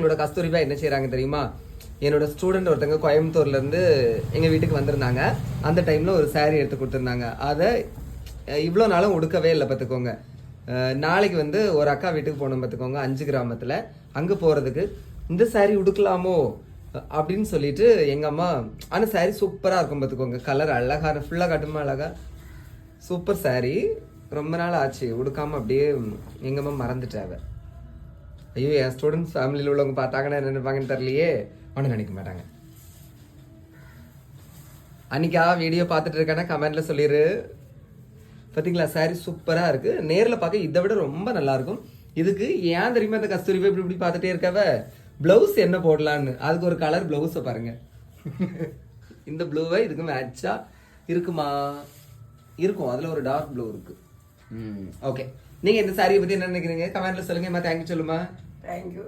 என்னோட கஸ்தூரிபா என்ன செய்யறாங்க தெரியுமா, என்னோட ஸ்டூடெண்ட் ஒருத்தங்க கோயம்புத்தூர்ல இருந்து எங்க வீட்டுக்கு வந்திருந்தாங்க. அந்த டைம்ல ஒரு saree எடுத்து கொடுத்துருந்தாங்க. அதை இவ்வளோ நாளும் உடுக்கவே இல்லை பார்த்துக்கோங்க. நாளைக்கு வந்து ஒரு அக்கா வீட்டுக்கு போகணும் பார்த்துக்கோங்க, 5 கிராமத்துல. அங்க போறதுக்கு இந்த saree உடுக்கலாமோ அப்படின்னு சொல்லிட்டு எங்க அம்மா, ஆனா saree சூப்பரா இருக்கும் பார்த்துக்கோங்க. கலர் அழகான, ஃபுல்லா கட்டுமா அழகா, சூப்பர் saree. ரொம்ப நாள் ஆச்சு உடுக்காம, அப்படியே எங்க அம்மா மறந்துட்டாவ. ஐயோ, என் ஸ்டூடெண்ட்ஸ் ஃபேமிலியில் உள்ளவங்க பார்த்தாங்கன்னா என்ன நினைப்பாங்கன்னு தெரியலையே. ஒன்றும் நினைக்க மாட்டாங்க. அன்னைக்கா வீடியோ பார்த்துட்டு இருக்கேன்னா கமெண்ட்ல சொல்லிடு. பார்த்தீங்களா, சாரி சூப்பரா இருக்கு. நேர்ல பார்க்க இதை விட ரொம்ப நல்லா இருக்கும். இதுக்கு ஏன் தெரியுமா இந்த கஸ்தூரி இப்படி இப்படி பார்த்துட்டே இருக்கவ, பிளவுஸ் என்ன போடலான்னு. அதுக்கு ஒரு கலர் பிளவுஸை பாருங்க. இந்த ப்ளூவை இதுக்கு மேட்சா இருக்குமா? இருக்கும். அதுல ஒரு டார்க் ப்ளூ இருக்கு. ஓகே, நீங்க இந்த சாரியை பத்தி என்ன நினைக்கிறீங்க? கமெண்ட்ல சொல்லுங்க. தேங்க்யூ சொல்லுமா. தேங்க்யூ.